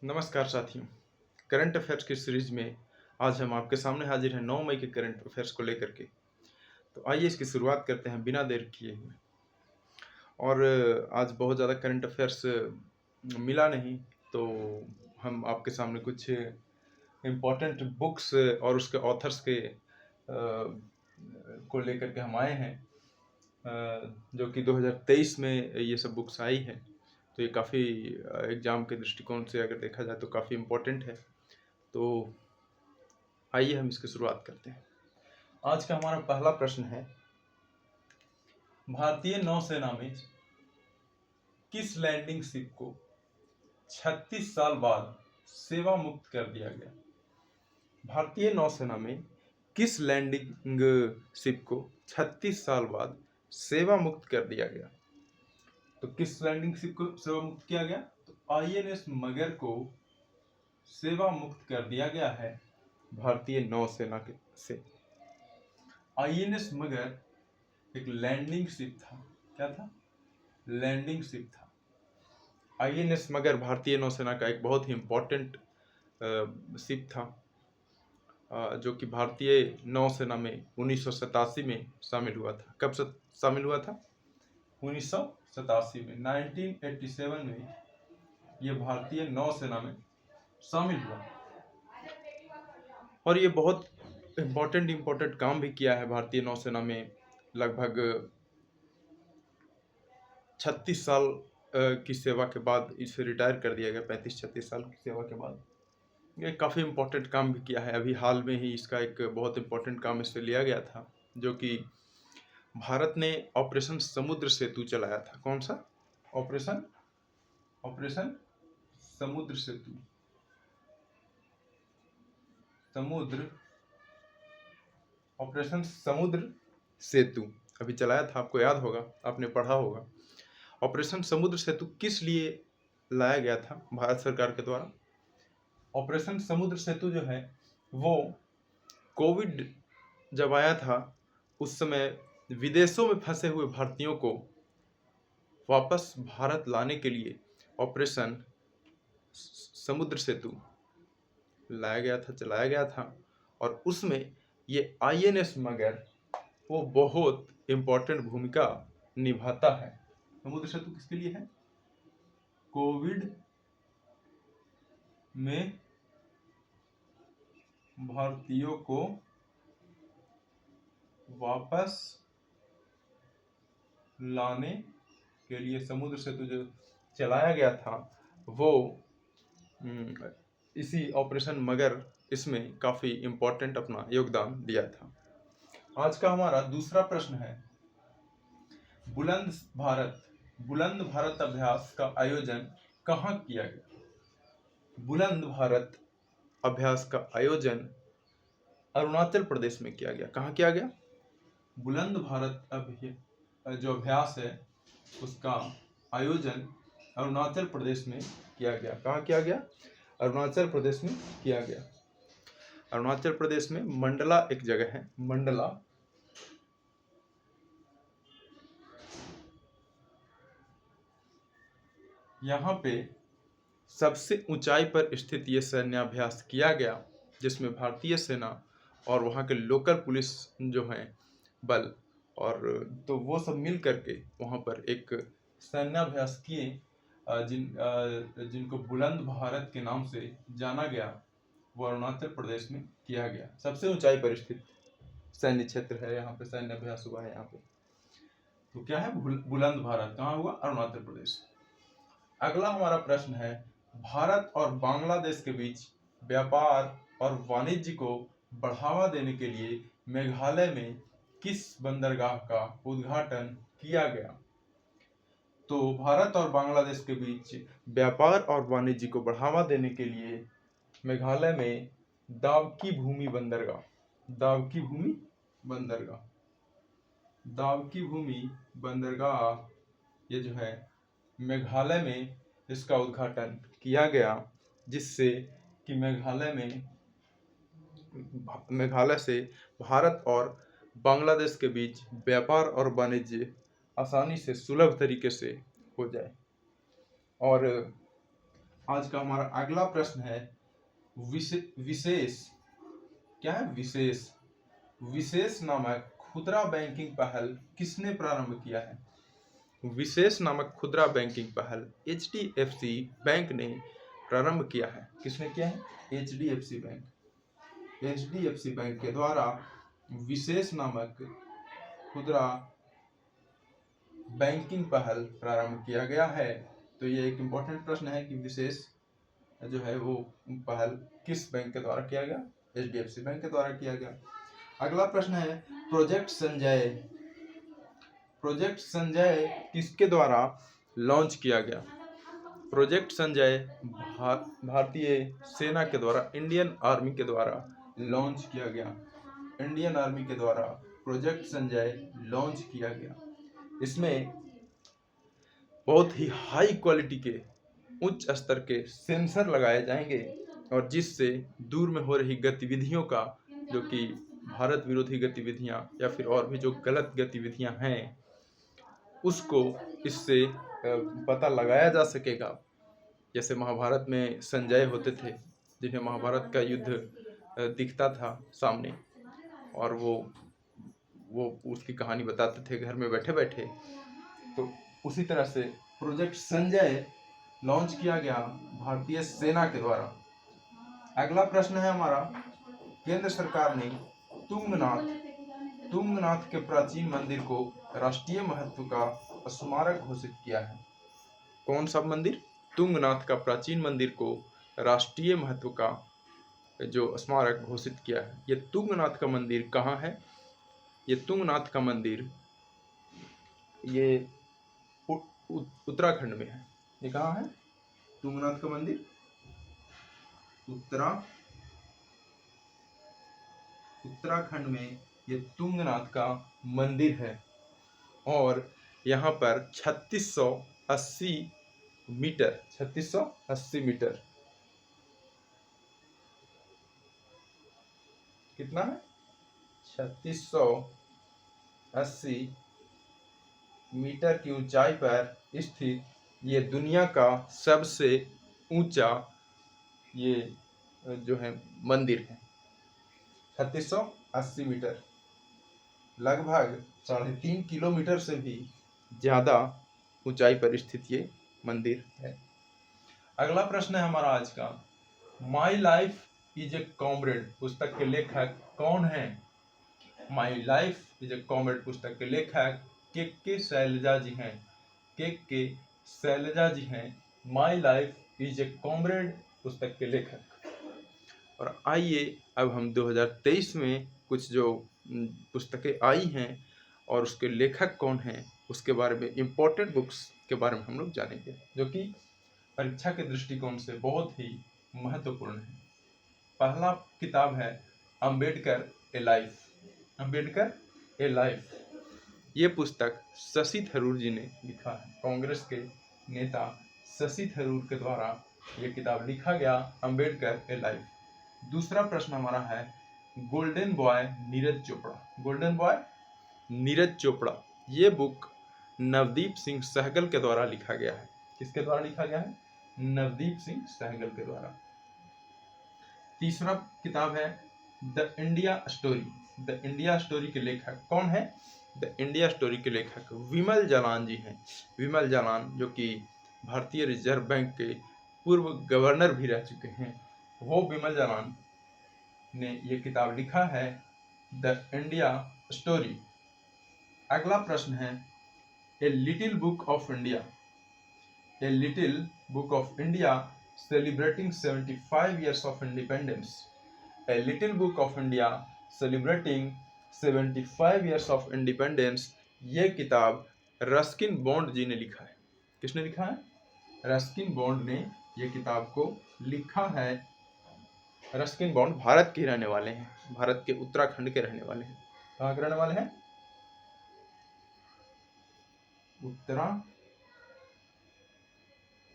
नमस्कार साथियों। Current affairs की सीरीज में आज हम आपके सामने हाजिर हैं 9 मई के करंट अफेयर्स को लेकर के। तो आइए इसकी शुरुआत करते हैं बिना देर किए हुए। और आज बहुत ज़्यादा करंट अफेयर्स मिला नहीं, तो हम आपके सामने कुछ इम्पोर्टेंट बुक्स और उसके ऑथर्स के को लेकर के हम आए हैं, जो कि 2023 में ये सब बुक्स आई हैं। तो ये काफ़ी एग्ज़ाम के दृष्टिकोण से अगर देखा जाए तो काफ़ी इम्पोर्टेंट है। तो आइए हम इसकी शुरुआत करते हैं। आज का हमारा पहला प्रश्न है, भारतीय नौसेना में किस लैंडिंग शिप को 36 साल बाद सेवा मुक्त कर दिया गया? भारतीय नौसेना में किस लैंडिंग शिप को 36 साल बाद सेवा मुक्त कर दिया गया? तो किस लैंडिंग शिप को सेवा मुक्त किया गया? तो आईएनएस मगर को सेवा मुक्त कर दिया गया है भारतीय नौसेना के से। आईएनएस मगर एक लैंडिंग शिप था। क्या था? लैंडिंग शिप था। आईएनएस मगर भारतीय नौसेना का एक बहुत ही इम्पोर्टेंट शिप था, जो कि भारतीय नौसेना में 1987 में शामिल हुआ था। कब शामिल हुआ था? 1987 में, 1987 में ये भारतीय नौसेना में शामिल हुआ। और ये बहुत इम्पोर्टेंट काम भी किया है भारतीय नौसेना में। लगभग 36 साल की सेवा के बाद इसे रिटायर कर दिया गया। 35-36 साल की सेवा के बाद ये काफ़ी इम्पोर्टेंट काम भी किया है। अभी हाल में ही इसका एक बहुत इम्पोर्टेंट काम इससे लिया गया था, जो कि भारत ने ऑपरेशन समुद्र सेतु चलाया था। कौन सा? ऑपरेशन समुद्र सेतु। ऑपरेशन समुद्र सेतु अभी चलाया था, आपको याद होगा, आपने पढ़ा होगा। ऑपरेशन समुद्र सेतु किस लिए लाया गया था भारत सरकार के द्वारा? ऑपरेशन समुद्र सेतु जो है वो कोविड जब आया था उस समय विदेशों में फंसे हुए भारतीयों को वापस भारत लाने के लिए ऑपरेशन समुद्र सेतु लाया गया था, चलाया गया था। और उसमें ये आईएनएस मगर वो बहुत इम्पोर्टेंट भूमिका निभाता है। समुद्र सेतु किसके लिए है? कोविड में भारतीयों को वापस लाने के लिए समुद्र सेतु जो चलाया गया था वो इसी ऑपरेशन मगर इसमें काफ़ी इम्पोर्टेंट अपना योगदान दिया था। आज का हमारा दूसरा प्रश्न है, बुलंद भारत अभ्यास का आयोजन कहाँ किया गया? बुलंद भारत अभ्यास का आयोजन अरुणाचल प्रदेश में किया गया। कहाँ किया गया? बुलंद भारत जो अभ्यास है उसका आयोजन अरुणाचल प्रदेश में किया गया। कहाँ किया गया? अरुणाचल प्रदेश में किया गया। अरुणाचल प्रदेश में मंडला एक जगह है, मंडला। यहाँ पे सबसे ऊंचाई पर स्थित ये सैन्याभ्यास किया गया, जिसमें भारतीय सेना और वहाँ के लोकल पुलिस जो हैं बल, और तो वो सब मिल करके वहाँ पर एक सैन्याभ्यास किए, जिनको बुलंद भारत के नाम से जाना गया। वो अरुणाचल प्रदेश में किया गया। सबसे ऊंचाई पर स्थित सैन्य क्षेत्र है, यहाँ पे सैन्य अभ्यास हुआ है यहाँ पे। तो क्या है? बुलंद भारत कहाँ हुआ? अरुणाचल प्रदेश। अगला हमारा प्रश्न है, भारत और बांग्लादेश के बीच व्यापार और वाणिज्य को बढ़ावा देने के लिए मेघालय में किस बंदरगाह का उद्घाटन किया गया? तो भारत और बांग्लादेश के बीच व्यापार और वाणिज्य को बढ़ावा देने के लिए मेघालय में दावकी भूमि बंदरगाह ये जो है मेघालय में इसका उद्घाटन किया गया, जिससे कि मेघालय से भारत और बांग्लादेश के बीच व्यापार और वाणिज्य आसानी से सुलभ तरीके से हो जाए। और आज का हमारा अगला प्रश्न है विशेष। क्या है विशेष? विशेष नामक खुदरा बैंकिंग पहल किसने प्रारंभ किया है? विशेष नामक खुदरा बैंकिंग पहल HDFC बैंक ने प्रारंभ किया है। किसने किया है? HDFC bank. HDFC बैंक के द्वारा विशेष नामक खुदरा बैंकिंग पहल प्रारंभ किया गया है। तो ये एक इम्पोर्टेंट प्रश्न है कि विशेष जो है वो पहल किस बैंक के द्वारा किया गया? HDFC बैंक के द्वारा किया गया। अगला प्रश्न है प्रोजेक्ट संजय। प्रोजेक्ट संजय किसके द्वारा लॉन्च किया गया? प्रोजेक्ट संजय भारतीय सेना के द्वारा, इंडियन आर्मी के द्वारा लॉन्च किया गया। इंडियन आर्मी के द्वारा प्रोजेक्ट संजय लॉन्च किया गया। इसमें बहुत ही हाई क्वालिटी के, उच्च स्तर के सेंसर लगाए जाएंगे और जिससे दूर में हो रही गतिविधियों का, जो कि भारत विरोधी गतिविधियां या फिर और भी जो गलत गतिविधियां हैं, उसको इससे पता लगाया जा सकेगा। जैसे महाभारत में संजय होते थे, जिन्हें महाभारत का युद्ध दिखता था सामने, और वो उसकी कहानी बताते थे घर में बैठे बैठे। तो उसी तरह से प्रोजेक्ट संजय लॉन्च किया गया भारतीय सेना के द्वारा। अगला प्रश्न है हमारा, केंद्र सरकार ने तुंगनाथ के प्राचीन मंदिर को राष्ट्रीय महत्व का स्मारक घोषित किया है। कौन सा मंदिर? तुंगनाथ का प्राचीन मंदिर को राष्ट्रीय महत्व का जो स्मारक घोषित किया है। ये तुंगनाथ का मंदिर कहाँ है? ये तुंगनाथ का मंदिर ये उत्तराखंड में है। ये कहाँ है? तुंगनाथ का मंदिर उत्तराखंड में ये तुंगनाथ का मंदिर है। और यहाँ पर 3680 मीटर कितना है? 3680 मीटर की ऊंचाई पर स्थित ये दुनिया का सबसे ऊंचा ये जो है मंदिर है। 3680 मीटर, लगभग 3.5 किलोमीटर से भी ज्यादा ऊंचाई पर स्थित ये मंदिर है। अगला प्रश्न है हमारा आज का, my life is a comrade पुस्तक के लेखक कौन है? My life is a comrade पुस्तक के लेखक के शैलजा जी हैं। के शैलजा जी हैं my life is a comrade पुस्तक के लेखक। और आइए अब हम 2023 में कुछ जो पुस्तकें आई हैं और उसके लेखक कौन हैं उसके बारे में, इम्पोर्टेंट बुक्स के बारे में हम लोग जानेंगे, जो कि परीक्षा के दृष्टिकोण से बहुत ही महत्वपूर्ण है। पहला किताब है अंबेडकर ए लाइफ। अंबेडकर ए लाइफ, ये पुस्तक शशि थरूर जी ने लिखा है। कांग्रेस के नेता शशि थरूर के द्वारा ये किताब लिखा गया, अंबेडकर ए लाइफ। दूसरा प्रश्न हमारा है golden boy Neeraj Chopra. Golden boy Neeraj Chopra, ये बुक नवदीप सिंह सहगल के द्वारा लिखा गया है। किसके द्वारा लिखा गया है? नवदीप सिंह सहगल के द्वारा। तीसरा किताब है the India story. The India story के लेखक कौन है? द इंडिया स्टोरी के लेखक विमल जालान जी हैं। विमल जालान जो कि भारतीय रिजर्व बैंक के पूर्व गवर्नर भी रह चुके हैं, वो विमल जालान ने ये किताब लिखा है, द इंडिया स्टोरी। अगला प्रश्न है a little book of India. A little book of India celebrating 75 years of independence। A little book of India celebrating 75 years of independence, ये किताब रस्किन बॉन्ड जी ने लिखा है। किसने लिखा है? रस्किन बॉन्ड ने ये किताब को लिखा है। रस्किन बॉन्ड भारत के रहने वाले हैं, भारत के उत्तराखंड के रहने वाले हैं। कहाँ के रहने वाले हैं?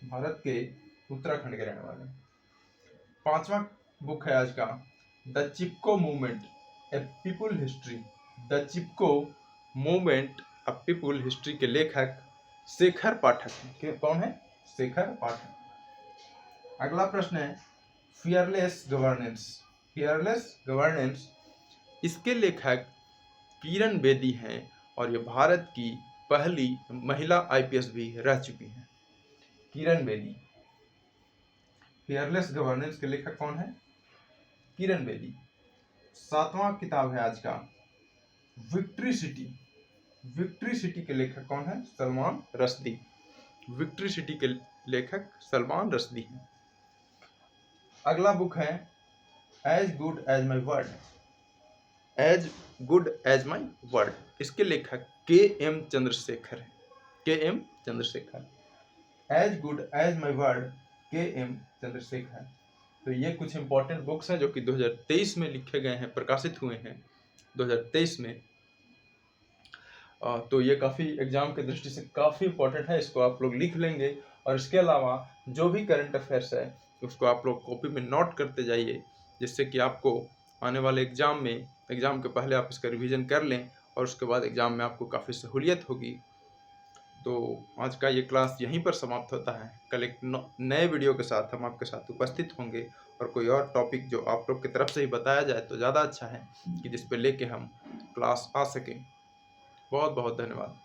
भारत के उत्तराखंड के रहने वाले हैं। पांचवा बुक है आज का the Chipko movement A people history. The Chipko movement a people history के लेखक शेखर पाठक। कौन है? शेखर पाठक। अगला प्रश्न है फियरलेस गवर्नेंस। फियरलेस गवर्नेंस, इसके लेखक किरण बेदी हैं और ये भारत की पहली महिला आईपीएस भी रह चुकी हैं, किरण बेदी। फियरलेस गवर्नेंस के लेखक कौन है? किरण बेदी। 7वां किताब है आज का विक्ट्री सिटी। विक्ट्री सिटी के लेखक कौन है? सलमान रश्दी। विक्ट्री सिटी के लेखक सलमान रश्दी हैं। अगला बुक है as good as my word. As good as my word, इसके लेखक के एम चंद्रशेखर है। K M Chandrashekhar. As good as my word, K M Chandrashekhar. तो ये कुछ इंपॉर्टेंट बुक्स हैं जो कि 2023 में लिखे गए हैं, प्रकाशित हुए हैं 2023 में। तो ये काफ़ी एग्जाम की दृष्टि से काफ़ी इंपॉर्टेंट है, इसको आप लोग लिख लेंगे। और इसके अलावा जो भी करंट अफेयर्स है उसको आप लोग कॉपी में नोट करते जाइए, जिससे कि आपको आने वाले एग्जाम में, एग्जाम के पहले आप इसका रिवीजन कर लें और उसके बाद एग्जाम में आपको काफ़ी सहूलियत होगी। तो आज का ये क्लास यहीं पर समाप्त होता है। कल एक नए वीडियो के साथ हम आपके साथ उपस्थित होंगे और कोई और टॉपिक जो आप लोग की तरफ से ही बताया जाए तो ज़्यादा अच्छा है कि जिस पे लेके हम क्लास आ सकें। बहुत बहुत धन्यवाद।